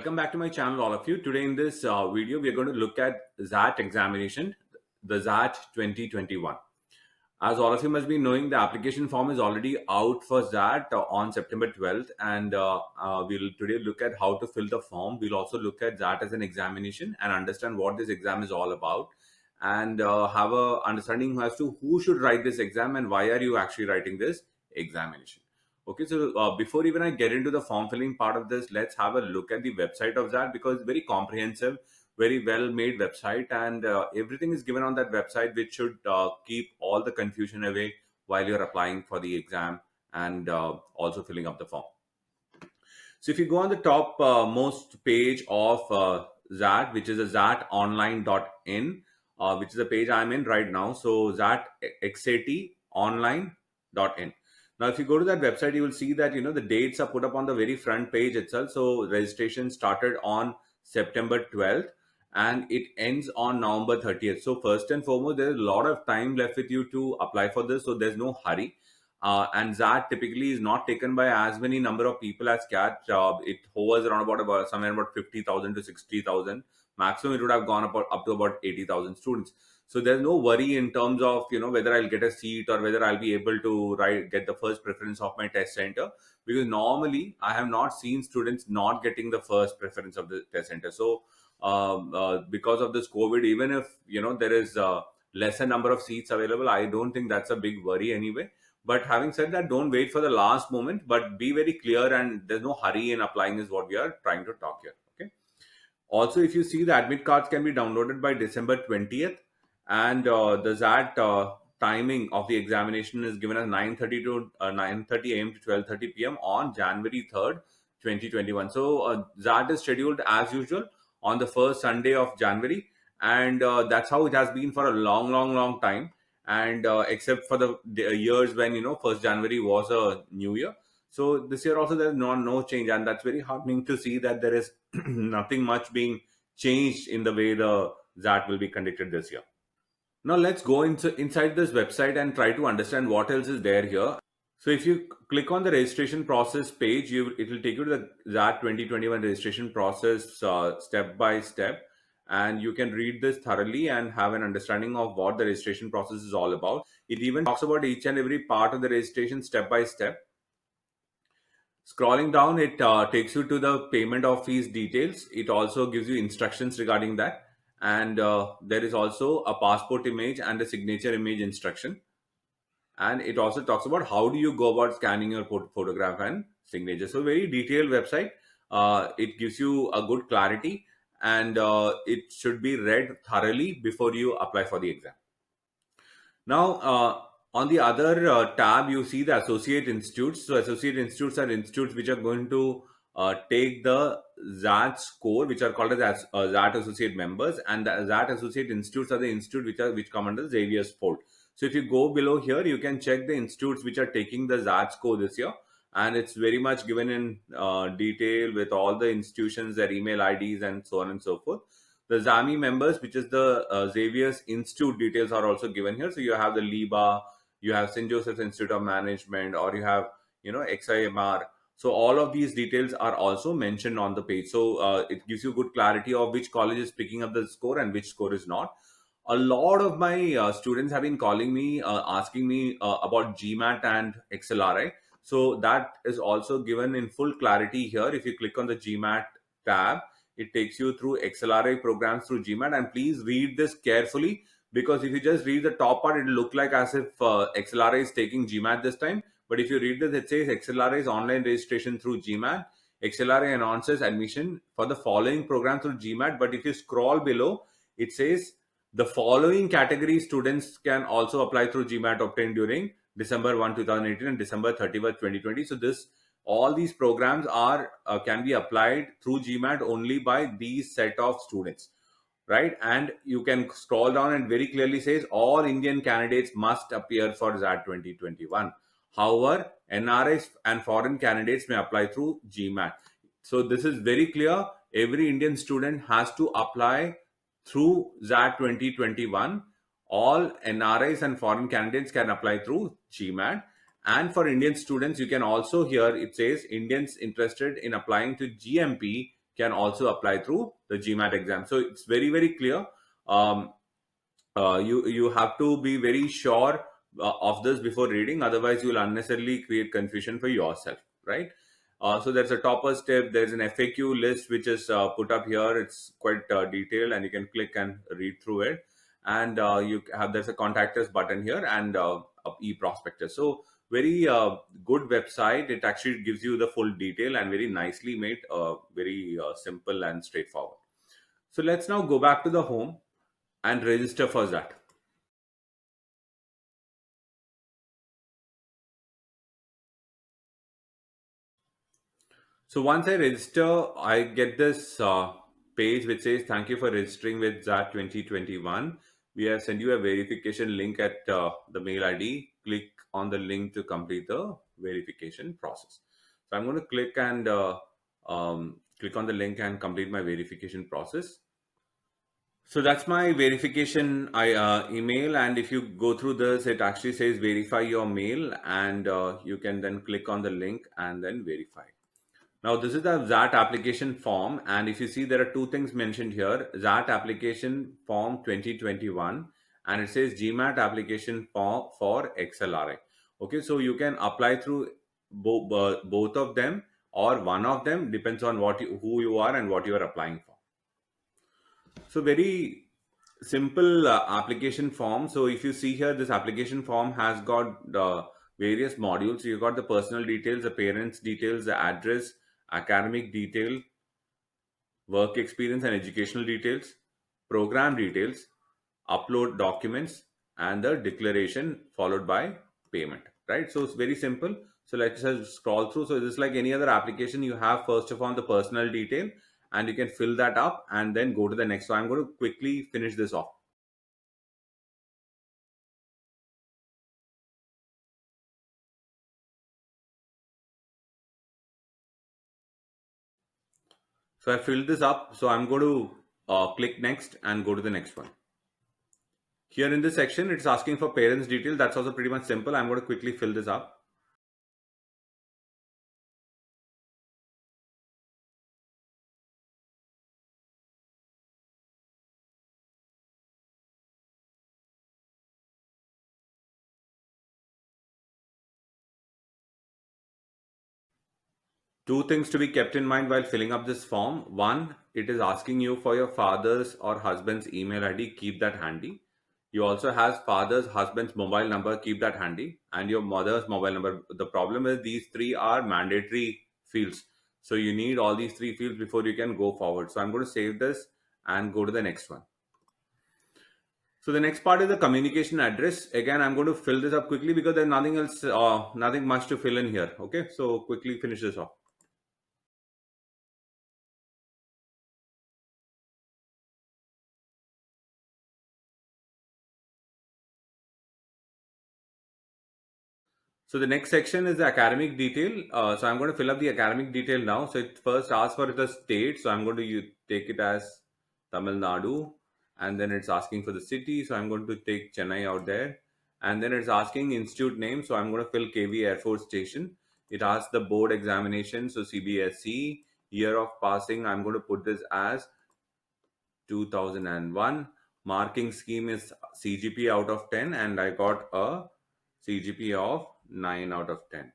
Welcome back to my channel, all of you. Today in this video, we are going to look at XAT examination, the XAT 2021. As all of you must be knowing, the application form is already out for XAT on September 12th, and we'll today look at how to fill the form. We'll also look at XAT as an examination and understand what this exam is all about, and have a understanding as to who should write this exam and why are you actually writing this examination. Okay, so before even I get into the form filling part of this, let's have a look at the website of that, because it's very comprehensive, very well made website, and everything is given on that website, which should keep all the confusion away while you're applying for the exam and also filling up the form. So if you go on the top most page of XAT, which is a xatonline.in, which is the page I'm in right now. So XAT XAT online.in. Now, if you go to that website, you will see that, the dates are put up on the very front page itself. So registration started on September 12th and it ends on November 30th. So first and foremost, there's a lot of time left with you to apply for this. So there's no hurry. And XAT typically is not taken by as many number of people as CAT. It hovers around about somewhere about 50,000 to 60,000. Maximum it would have gone up to about 80,000 students. So there's no worry in terms of whether I'll get a seat or whether I'll be able to get the first preference of my test center, because normally I have not seen students not getting the first preference of the test center. So because of this COVID, even if there is a lesser number of seats available, I don't think that's a big worry anyway. But having said that, don't wait for the last moment, but be very clear, and there's no hurry in applying is what we are trying to talk here. Okay. Also, if you see, the admit cards can be downloaded by December 20th, and the XAT timing of the examination is given as 9:30 to 9:30 a.m. to 12:30 p.m. on January 3rd, 2021. So XAT is scheduled as usual on the first Sunday of January, and that's how it has been for a long time. And except for the years when 1st January was a new year. So this year also there's no change, and that's very heartening to see that there is nothing much being changed in the way the XAT will be conducted this year. Now let's go inside this website and try to understand what else is there here. So if you click on the registration process page, it will take you to the XAT 2021 registration process step by step, and you can read this thoroughly and have an understanding of what the registration process is all about. It even talks about each and every part of the registration step by step. Scrolling down, it takes you to the payment of fees details. It also gives you instructions regarding that. And there is also a passport image and a signature image instruction. And it also talks about how do you go about scanning your photograph and signature. So very detailed website. It gives you a good clarity, and it should be read thoroughly before you apply for the exam. Now, on the other tab, you see the associate institutes. So associate institutes are institutes which are going to take the XAT score, which are called as XAT associate members, and the XAT associate institutes are the institutes which come under Xavier's fold. So if you go below here, you can check the institutes which are taking the XAT score this year, and it's very much given in detail with all the institutions, their email IDs, and so on and so forth. The XAMI members, which is the Xavier's Institute details, are also given here. So you have the LIBA, you have St. Joseph's Institute of Management, or you have, XIMR. So all of these details are also mentioned on the page. So it gives you good clarity of which college is picking up the score and which score is not. A lot of my students have been calling me, asking me about GMAT and XLRI. So that is also given in full clarity here. If you click on the GMAT tab, it takes you through XLRI programs through GMAT, and please read this carefully, because if you just read the top part, it will look like as if XLRI is taking GMAT this time. But if you read this, it says XLRI is online registration through GMAT. XLRI announces admission for the following program through GMAT. But if you scroll below, it says the following category students can also apply through GMAT obtained during December 1, 2018 and December 31st, 2020. So all these programs are can be applied through GMAT only by these set of students, right? And you can scroll down and very clearly says all Indian candidates must appear for XAT 2021. However, NRIs and foreign candidates may apply through GMAT. So this is very clear. Every Indian student has to apply through XAT 2021. All NRIs and foreign candidates can apply through GMAT. And for Indian students, you can also hear it says Indians interested in applying to GMP can also apply through the GMAT exam. So it's very, very clear. Um, you have to be very sure of this before reading, otherwise you will unnecessarily create confusion for yourself, right? So there's a topper step, there's an FAQ list which is put up here. It's quite detailed, and you can click and read through it. And you have, there's a contact us button here, and a e-prospectus. So very good website. It actually gives you the full detail and very nicely made, very simple and straightforward. So let's now go back to the home and register for that. So once I register, I get this page which says, "Thank you for registering with XAT 2021. We have sent you a verification link at the mail ID. Click on the link to complete the verification process." So I'm going to click on the link and complete my verification process. So that's my verification email, and if you go through this, it actually says verify your mail, and you can then click on the link and then verify. Now, this is the XAT application form, and if you see, there are two things mentioned here: XAT application form 2021, and it says GMAT application form for XLRI. Okay, so you can apply through both of them or one of them, depends on who you are and what you are applying for. So very simple application form. So if you see here, this application form has got various modules. So you got the personal details, the parents details, the address, academic detail, work experience and educational details, program details, upload documents, and the declaration followed by payment, right? So it's very simple. So let's just scroll through. So this is like any other application. You have first of all the personal detail, and you can fill that up and then go to the next. So I'm going to quickly finish this off. So I filled this up. So I'm going to click next and go to the next one. Here in this section, it's asking for parents detail. That's also pretty much simple. I'm going to quickly fill this up. Two things to be kept in mind while filling up this form. One, it is asking you for your father's or husband's email ID. Keep that handy. You also have father's, husband's mobile number. Keep that handy. And your mother's mobile number. The problem is these three are mandatory fields. So you need all these three fields before you can go forward. So I'm going to save this and go to the next one. So the next part is the communication address. Again, I'm going to fill this up quickly because there's nothing else, nothing much to fill in here. Okay, so quickly finish this off. So the next section is the academic detail. So I'm going to fill up the academic detail now. So it first asks for the state. So I'm going to take it as Tamil Nadu, and then it's asking for the city. So I'm going to take Chennai out there, and then it's asking institute name. So I'm going to fill KV Air Force Station. It asks the board examination. So CBSE, year of passing. I'm going to put this as 2001. Marking scheme is CGP out of 10, and I got a CGP of 9 out of 10.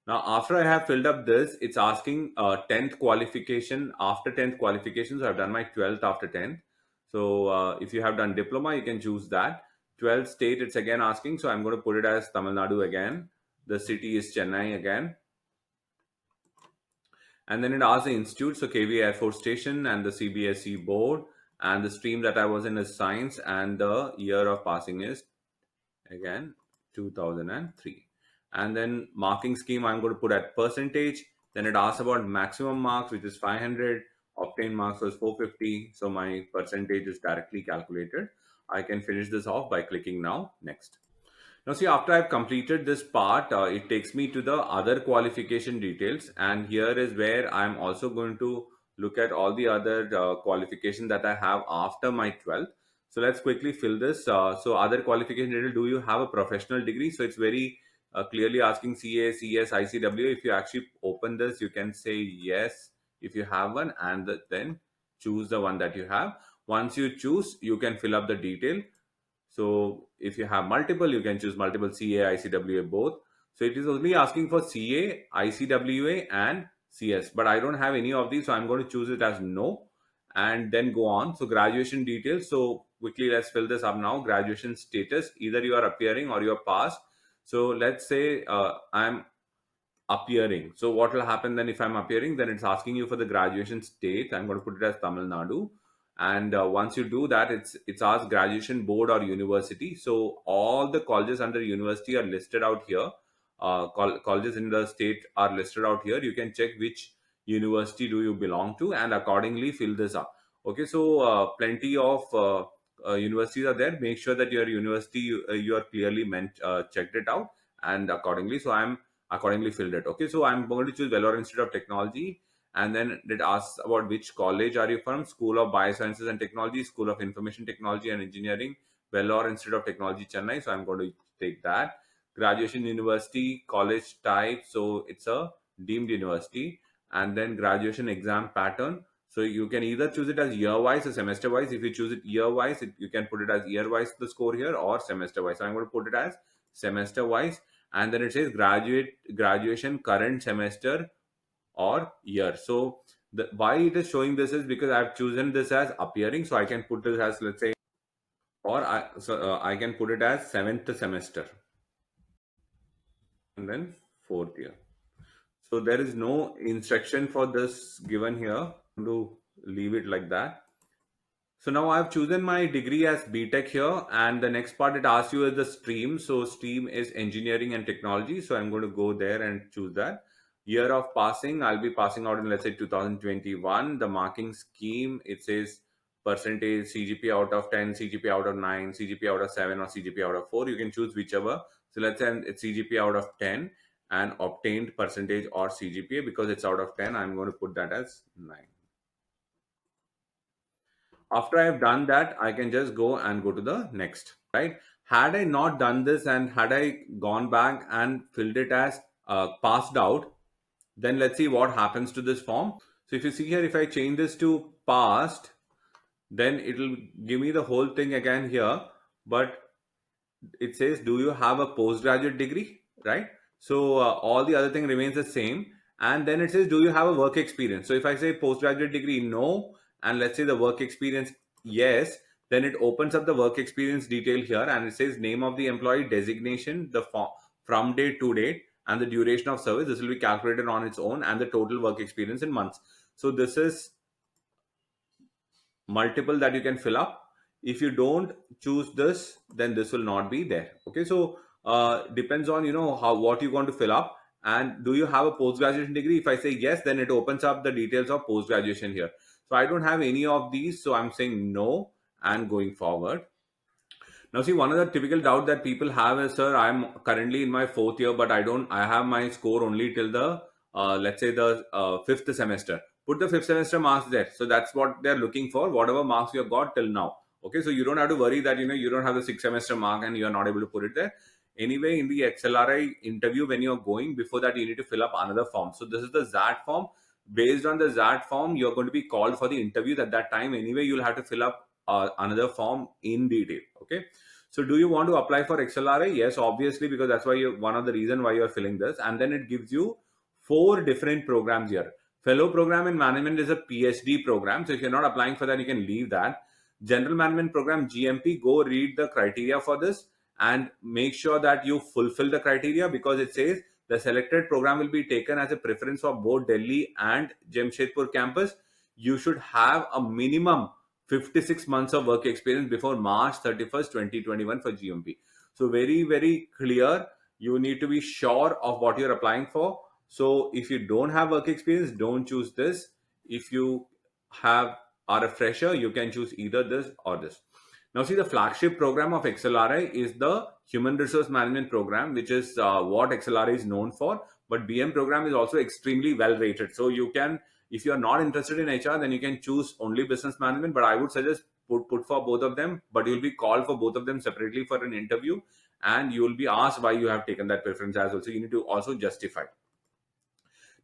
Now, after I have filled up this, it's asking 10th qualification. After 10th qualification, so I've done my 12th after 10th. So if you have done diploma, you can choose that. 12th state, it's again asking. So I'm going to put it as Tamil Nadu again. The city is Chennai again. And then it asks the institute, so KV Air Force Station and the CBSE board. And the stream that I was in is science, and the year of passing is again 2003. And then marking scheme I'm going to put at percentage. Then it asks about maximum marks, which is 500. Obtained marks was 450. So my percentage is directly calculated. I can finish this off by clicking now next. Now see, after I've completed this part, it takes me to the other qualification details, and here is where I'm also going to look at all the other qualification that I have after my 12th. So let's quickly fill this. So other qualification detail, do you have a professional degree? So it's very clearly asking CA, CS, ICW. If you actually open this, you can say yes, if you have one, and then choose the one that you have. Once you choose, you can fill up the detail. So if you have multiple, you can choose multiple: CA, ICWA, both. So it is only asking for CA, ICWA, and CS. But I don't have any of these, so I'm going to choose it as no, and then go on. So graduation details. So quickly, let's fill this up now. Graduation status: either you are appearing or you are passed. So let's say I'm appearing. So what will happen then if I'm appearing? Then it's asking you for the graduation state. I'm going to put it as Tamil Nadu. And once you do that, it's asked graduation board or university. So all the colleges under university are listed out here. Colleges in the state are listed out here. You can check which university do you belong to, and accordingly fill this up. Okay, so plenty of universities are there. Make sure that your university you are clearly checked it out, and accordingly. So I'm accordingly filled it. Okay, so I'm going to choose Vellore Institute of Technology, and then it asks about which college are you from: School of Biosciences and Technology, School of Information Technology and Engineering, Vellore Institute of Technology, Chennai. So I'm going to take that. Graduation university, college type, so it's a deemed university. And then graduation exam pattern. So you can either choose it as year wise or semester wise. If you choose it year wise, you can put it as year wise the score here, or semester wise. So I'm going to put it as semester wise. And then it says graduation current semester or year. So why it is showing this is because I've chosen this as appearing, so I can put this as, let's say, or I can put it as seventh semester, and then fourth year. So there is no instruction for this given here. To leave it like that. So now I've chosen my degree as BTech here, and the next part it asks you is the stream. So stream is engineering and technology. So I'm going to go there and choose that. Year of passing, I'll be passing out in, let's say, 2021. The marking scheme, it says percentage, CGP out of 10, CGP out of 9, CGP out of 7, or CGP out of 4. You can choose whichever. So let's say it's CGP out of 10 and obtained percentage or CGPA. Because it's out of 10, I'm going to put that as 9. After I've done that, I can just go and go to the next, right? Had I not done this and had I gone back and filled it as passed out, then let's see what happens to this form. So if you see here, if I change this to passed, then it will give me the whole thing again here. But it says, do you have a postgraduate degree, right? So all the other thing remains the same. And then it says, do you have a work experience? So if I say postgraduate degree, no, and let's say the work experience, yes, then it opens up the work experience detail here, and it says name of the employee, designation, the from date to date, and the duration of service. This will be calculated on its own, and the total work experience in months. So this is multiple that you can fill up. If you don't choose this, then this will not be there. Okay, so depends on how what you want to fill up. And do you have a post graduation degree? If I say yes, then it opens up the details of post graduation here. So I don't have any of these, so I'm saying no and going forward. Now, see, one of the typical doubt that people have is, sir, I'm currently in my fourth year, but I have my score only till the, let's say, the fifth semester. Put the fifth semester marks there. So that's what they're looking for, whatever marks you have got till now. Okay, so you don't have to worry that, you don't have the sixth semester mark and you're not able to put it there. Anyway, in the XLRI interview, when you're going, before that, you need to fill up another form. So this is the XAT form. Based on the XAT form, you're going to be called for the interview at that time. Anyway, you'll have to fill up another form in detail. Okay. So do you want to apply for XLRI? Yes, obviously, because that's why one of the reason why you're filling this. And then it gives you 4 different programs here. Fellow program in management is a PhD program. So if you're not applying for that, you can leave that. General management program, GMP, go read the criteria for this and make sure that you fulfill the criteria, because it says the selected program will be taken as a preference for both Delhi and Jamshedpur campus. You should have a minimum 56 months of work experience before March 31st, 2021 for GMP. So very, very clear. You need to be sure of what you're applying for. So if you don't have work experience, don't choose this. If you are a fresher, you can choose either this or this. Now, see, the flagship program of XLRI is the Human Resource Management program, which is what XLRI is known for. But BM program is also extremely well rated. So you can, if you are not interested in HR, then you can choose only business management. But I would suggest put for both of them. But you'll be called for both of them separately for an interview, and you will be asked why you have taken that preference as well. So you need to also justify.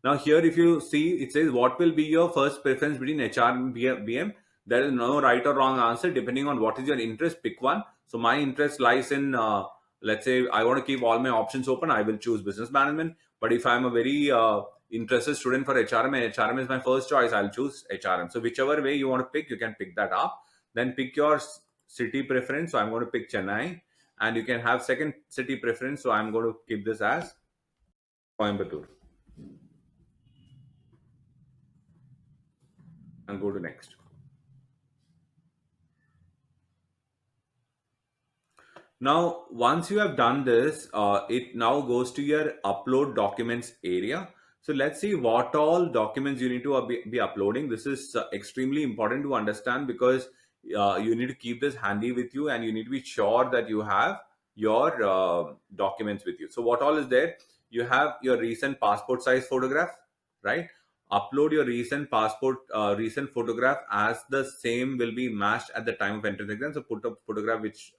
Now here, if you see, it says what will be your first preference between HR and BM. There is no right or wrong answer. Depending on what is your interest, pick one. So my interest lies in, let's say I want to keep all my options open, I will choose business management. But if I'm a very interested student for HRM and HRM is my first choice, I'll choose HRM. So whichever way you want to pick, you can pick that up. Then pick your city preference. So I'm going to pick Chennai, and you can have second city preference. So I'm going to keep this as Coimbatore and go to next. Now, once you have done this, it now goes to your upload documents area. So let's see what all documents you need to be uploading. This is extremely important to understand, because you need to keep this handy with you, and you need to be sure that you have your documents with you. So what all is there? You have your recent passport size photograph, right? Upload your recent passport, recent photograph, as the same will be matched at the time of entrance exam. So put a photograph which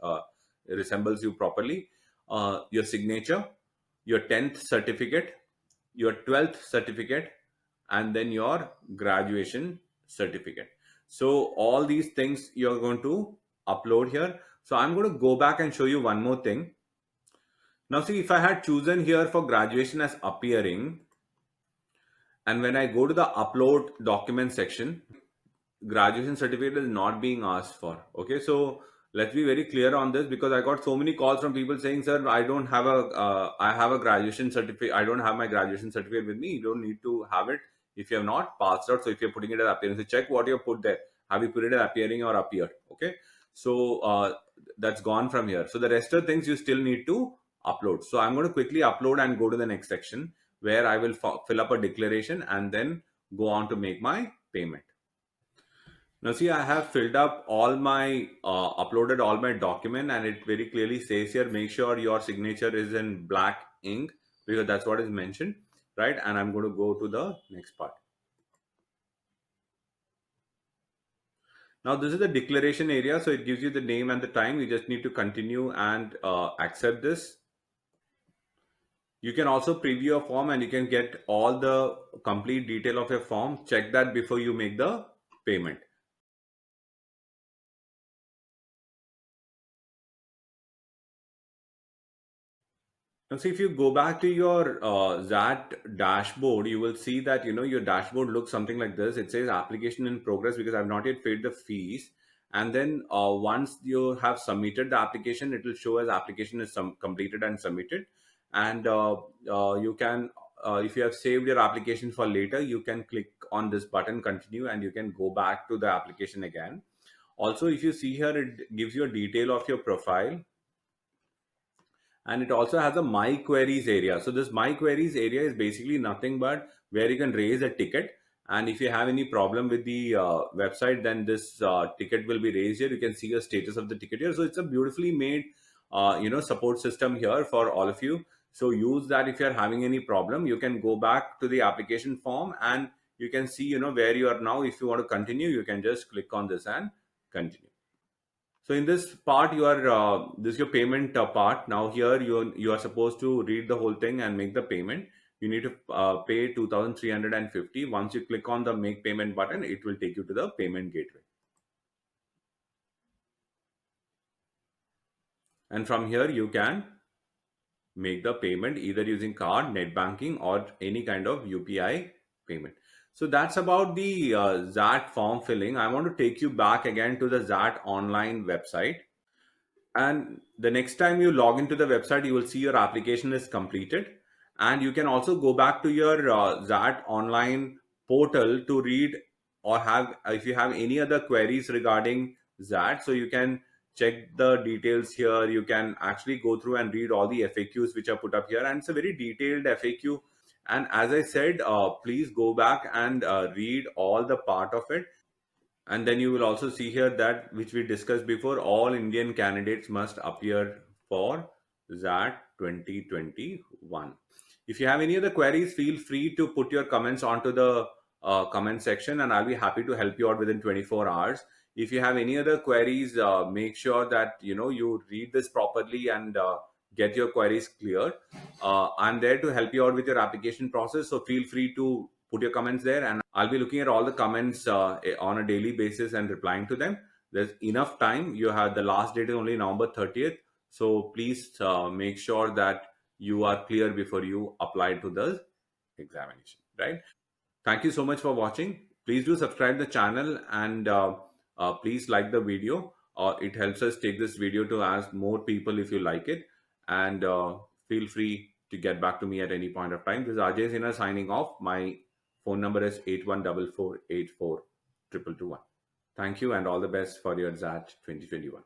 resembles you properly, your signature, your 10th certificate, your 12th certificate, and then your graduation certificate. So all these things you're going to upload here. So I'm going to go back and show you one more thing. Now see, if I had chosen here for graduation as appearing, and when I go to the upload document section, graduation certificate is not being asked for. Okay, so let's be very clear on this, because I got so many calls from people saying, sir, I don't have a I have a graduation certificate, I don't have my graduation certificate with me. You don't need to have it if you have not passed out. So if you're putting it as appearance, so check what you have put there. Have you put it as appearing or appeared? Okay, so that's gone from here. So the rest of the things you still need to upload. So I'm going to quickly upload and go to the next section, where I will fill up a declaration and then go on to make my payment. Now see, I have filled up all my, uploaded all my document, and it very clearly says here, make sure your signature is in black ink, because that's what is mentioned, right? And I'm going to go to the next part. Now this is the declaration area. So it gives you the name and the time. You just need to continue and accept this. You can also preview your form, and you can get all the complete detail of your form. Check that before you make the payment. Now, see, if you go back to your XAT dashboard, you will see that, your dashboard looks something like this. It says application in progress, because I've not yet paid the fees. And then once you have submitted the application, it will show as application is completed and submitted. And you can, if you have saved your application for later, you can click on this button, continue, and you can go back to the application again. Also, if you see here, it gives you a detail of your profile, and it also has a my queries area. So this my queries area is basically nothing but where you can raise a ticket, and if you have any problem with the website, then this ticket will be raised here. You can see the status of the ticket here. So it's a beautifully made support system here for all of you. So use that. If you're having any problem, you can go back to the application form, and you can see where you are now. If you want to continue, you can just click on this and continue. So in this part, you are this is your payment part. Now here you are supposed to read the whole thing and make the payment. You need to pay 2,350. Once you click on the make payment button, it will take you to the payment gateway. And from here you can make the payment either using card, net banking, or any kind of UPI payment. So that's about the XAT form filling. I want to take you back again to the XAT online website. And the next time you log into the website, you will see your application is completed. And you can also go back to your XAT online portal to read, or have, if you have any other queries regarding XAT, so you can check the details here. You can actually go through and read all the FAQs which are put up here. And it's a very detailed FAQ. And as I said, please go back and read all the part of it. And then you will also see here that, which we discussed before, all Indian candidates must appear for XAT 2021. If you have any other queries, feel free to put your comments onto the comment section, and I'll be happy to help you out within 24 hours. If you have any other queries, make sure that you read this properly, and get your queries cleared. I'm there to help you out with your application process, so feel free to put your comments there, and I'll be looking at all the comments on a daily basis and replying to them. There's enough time. You have the last date is only November 30th, so please make sure that you are clear before you apply to the examination, right? Thank you so much for watching. Please do subscribe the channel, and please like the video. It helps us take this video to as more people if you like it. And feel free to get back to me at any point of time. This is Ajay Zener signing off. My phone number is 8144844221. Thank you and all the best for your XAT 2021.